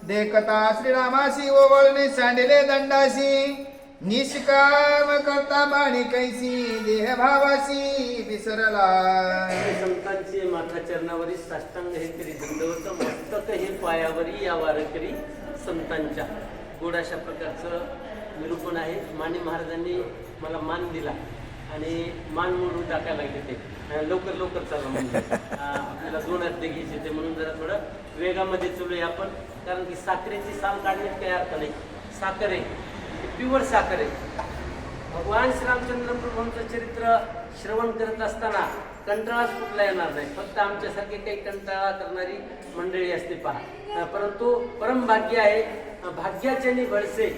देखता श्रीरामासी ओवळणे सांडले दंडासी निष्काम करता बाणी कैसी देह भावासी विसरला. संतांचे माथा चरणावरी साष्टांग हे करी दंडवत मस्तक हे पायावरी या वारकरी संतांच्या. गोड अशा प्रकारचं निरूपण आहे. माने महाराजांनी मला मान दिला आणि मान मोडून टाकायला लागले ते लवकर लवकर चालू म्हणजे आपल्याला 2 अध्याय घ्यायचे ते म्हणून जरा थोडं वेगामध्ये चालूया आपण. कारण की साखरेची साल काढण्यात काही अर्थ नाही. साखर आहे प्युअर साखर आहे. भगवान श्रीरामचंद्र प्रभूंचं चरित्र श्रवण करत असताना कंटाळाच कुठला येणार नाही. फक्त आमच्यासारखे काही कंटाळा करणारी मंडळी असते पहा. परंतु परम भाग्य आहे. भाग्याचे नि बळसे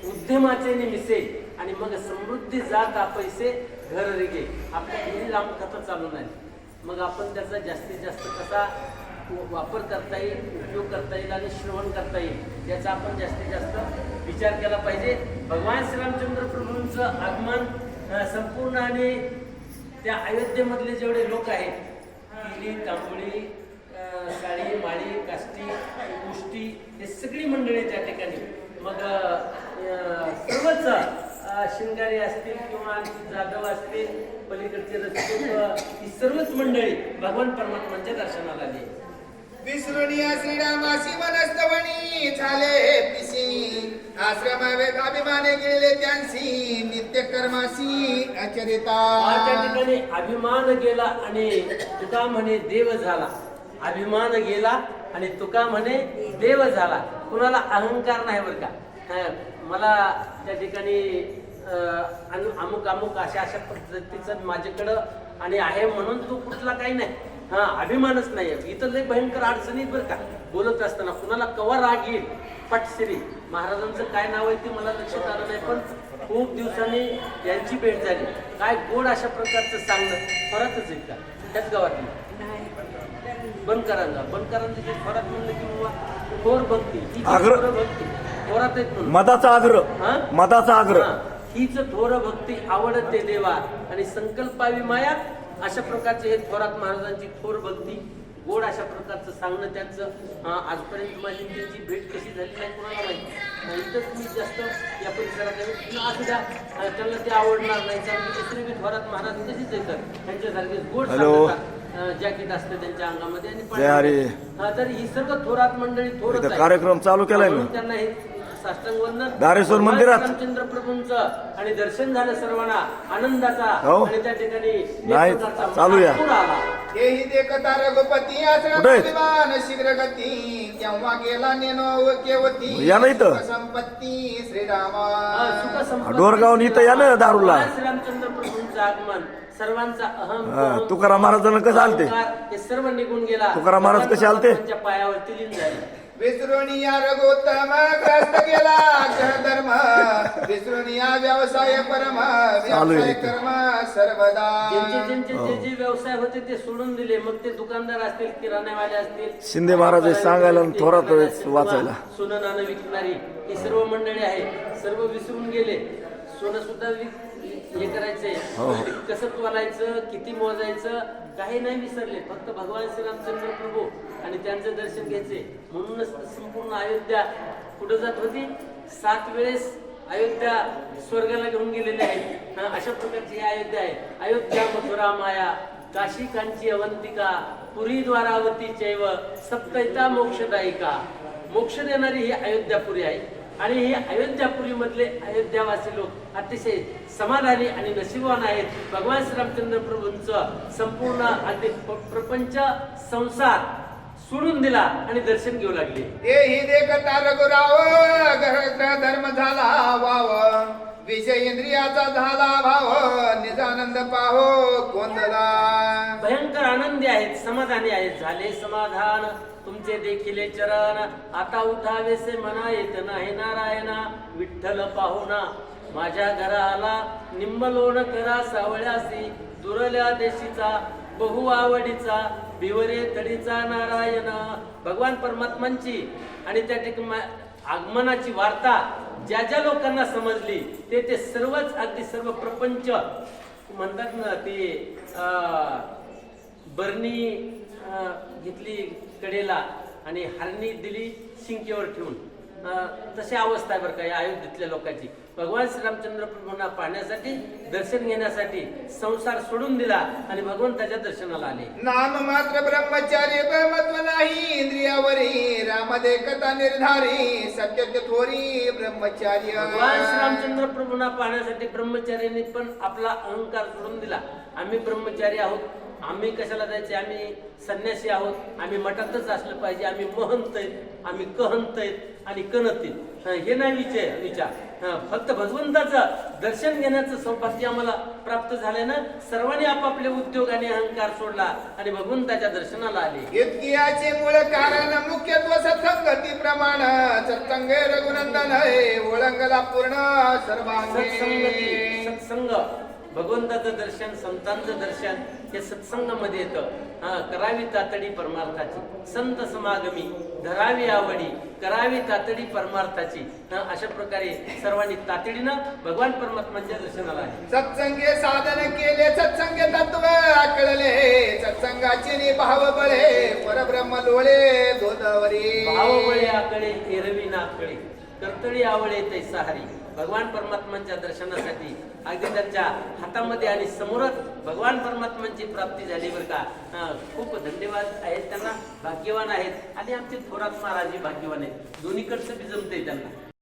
उद्यमाचे नि मिसे आणि मग समृद्धी जात पैसे घर रिगे. आपल्या घरी रामकथा चालू नाही. मग आपण त्याचा जास्तीत जास्त कसा वापर करता येईल, उपयोग करता येईल आणि श्रवण करता येईल याचा आपण जास्तीत जास्त विचार केला पाहिजे. भगवान श्रीरामचंद्र प्रभूंचं आगमन संपूर्ण आणि त्या अयोध्येमधले जेवढे लोक आहेत पिली तांबळी साडी माळी काष्टी कुष्टी हे सगळी मंडळी त्या ठिकाणी. मग सर्वच शिंगारी असतील किंवा जाधव असतील पलीकडचे रसिक ही सर्वच मंडळी भगवान परमात्मांच्या दर्शनाला आली. विसरुनिया श्रीरामासी वनस्तवणी झाले पिसी आश्रमावेत अभिमाने गेले त्यांसी नित्य कर्मासी अचरिता. त्या ठिकाणी अभिमान गेला आणि तुका म्हणे देव झाला. अभिमान गेला आणि तुका म्हणे देव झाला. कुणाला अहंकार नाही बरं का. मला त्या ठिकाणी अमुक अमुक अशा पद्धतीचं माझ्याकडं आणि आहे म्हणून तू कुठला काही नाही. अभिमानच नाही. इथं लय भयंकर अडचणीत बरं का बोलत असताना कुणाला कवा राग येईल. पटश्री महाराजांचं काय नाव आहे ते मला लक्षात आलं नाही पण खूप दिवसांनी यांची भेट झाली. काय गोड अशा प्रकारचं सांगणं परतच येत का त्याच गावातली बनकरांचे फरक म्हणलं की बाबा थोर भक्ती भक्ती थोरात आहेत म्हणून मदाचा आग्रह हीच थोर भक्ती आवडते देवा आणि संकल्पावी माया. अशा प्रकारचे हे थोरात महाराजांची थोर भक्ती गोड अशा प्रकारचं सांगणं त्यांचं. आजपर्यंत माझी त्यांची भेट कशी झाली नाही कोणाला माहिती. इथंच मी जास्त या परिसरात असू द्या त्यांना ते आवडणार नाही. कारण दुसरी बी थोरात महाराज कशीच येतात त्यांच्यासारखे गोड सांगतात. जॅकेट असते त्यांच्या अंगामध्ये आणि तर ही सर्व थोरात मंडळी थोरत कार्यक्रम चालू केलाय त्यांना हे साष्टांग वंदन दारेश्वर मंदिरात रामचंद्र प्रभूंचं आणि दर्शन झालं सर्वांना आनंदाचा. आणि त्या ठिकाणी नाही चालूया हेही देखता रघुपती आश्रमान शीघ्र गती केव्हा गेला नेनो केवती या नाही तर संपत्ती श्रीरामा. डोरगाव इथं या ना दारूला. श्रीरामचंद्र प्रभूंचं आगमन सर्वांचा अहम तुकाराम महाराजांना कसं आलते हे सर्व निघून गेला. तुकाराम महाराज कसे आलते त्यांच्या पायावरती लीन झाले. विसरुनिया रघुत्तम ग्रस्त गेला धर्म विसरुनिया व्यवसाय परम व्यवसाय कर्म सर्वदा. ज्यांचे जे व्यवसाय होते ते सोडून दिले. मग ते दुकानदार असतील किराणावाले असतील शिंदे महाराज सांगायला थोरात वाचायला सोनं नाणं विकणारी ही सर्व मंडळी आहे. सर्व विसरून गेले. सोनं सुद्धा हे करायचंय कसं तोलायचं किती मोजायचं काही नाही विसरले. फक्त भगवान श्रीरामचंद्र प्रभू आणि त्यांचं दर्शन घ्यायचे. म्हणूनच संपूर्ण अयोध्या कुठं जात होती. 7 वेळेस अयोध्या स्वर्गाला घेऊन गेलेले आहेत. अशा प्रकारची ही अयोध्या आहे. अयोध्या मथुरा माया काशी कांची अवंतिका पुरी द्वारावती चैव सप्तैता मोक्षदायिका. मोक्ष देणारी ही अयोध्यापुरी आहे. आणि हे अयोध्यापुरी मधले अयोध्यावासी लोक अतिशय समाधानी आणि नशीबवान आहेत. भगवान श्रीरामचंद्र प्रभूंचं संपूर्ण अगदी प्रपंच संसार सोडून दिला आणि दर्शन घेऊ लागले. तेही देखता रघुराव धर्म झाला वाव विषय इंद्रियाचा झाला भाव निजानंद पाहो गोंधळा. भयंकर आनंदी आहेत समाधानी आहेत. झाले समाधान तुमचे देखील चरण आता उठावेसे मना येत नाही नारायणा. विठ्ठल पाहुणा माझ्या घराला निंबलोण करा सावळ्यासी दुरल्या देशीचा बहु आवडीचा बिवरे तडीचा नारायण. भगवान परमात्मांची आणि त्या ठिकाणी आगमनाची वार्ता ज्या ज्या लोकांना समजली ते सर्वच अगदी सर्व प्रपंच म्हणतात ना ते बरणी घेतली कडेला आणि हरणी दिली शिंकेवर ठेवून तशी अवस्था आहे बरं का या अयोध्येतल्या लोकांची. भगवान श्रीरामचंद्र प्रभूंना पाहण्यासाठी दर्शन घेण्यासाठी संसार सोडून दिला आणि भगवंताच्या दर्शनाला आले. नाम मात्र ब्रह्मचारी महत्व नाही इंद्रियावरी रामदेकता निर्धारी सत्य थोरी ब्रह्मचार्य. भगवान श्रीरामचंद्र प्रभूंना पाहण्यासाठी ब्रह्मचार्यांनी पण आपला अहंकार सोडून दिला. आम्ही ब्रह्मचारी आहोत, आम्ही कशाला जायचे, आम्ही संन्यासी आहोत, आम्ही मठातच असलं पाहिजे, आम्ही महंत आहेत, आम्ही कहंत आहेत आणि कणत आहेत, हे नाही विचार. फक्त भगवंताचं दर्शन घेण्याचं सौभाग्य आम्हाला प्राप्त झाल्यानं सर्वांनी आपापले उद्योग आणि अहंकार सोडला आणि भगवंताच्या दर्शनाला आले. इतकियाचे मूळ कारण मुख्यत्व सत्संगती प्रमाण सत्संगे रघुनंदन ओळंगला पूर्ण सर्वांगी. सत्संग भगवंताचं दर्शन, संतांचं दर्शन हे सत्संगामध्ये येतं. करावी तातडी परमार्थाची, संत समागमी धरावी आवडी, करावी तातडी परमार्थाची. अशा प्रकारे सर्वांनी तातडीनं भगवान परमात्माच्या दर्शनाला आहे. सत्संगे साधन केले सत्संगे तत्व आकळले सत्संगाचे भाव बळे परब्रह्म लोळे गोदावरी. भावबळे आकळे एरवी नाकळे कर्तळी आवळे तैसा हरी. भगवान परमात्मांच्या दर्शनासाठी अगदी त्यांच्या हातामध्ये आणि समोरच भगवान परमात्मांची प्राप्ती झाली बरं का. खूप धन्यवाद आहेत त्यांना, भाग्यवान आहेत आणि आमचे थोरात महाराजही भाग्यवान आहेत. दोन्हीकडचं बी जमते त्यांना.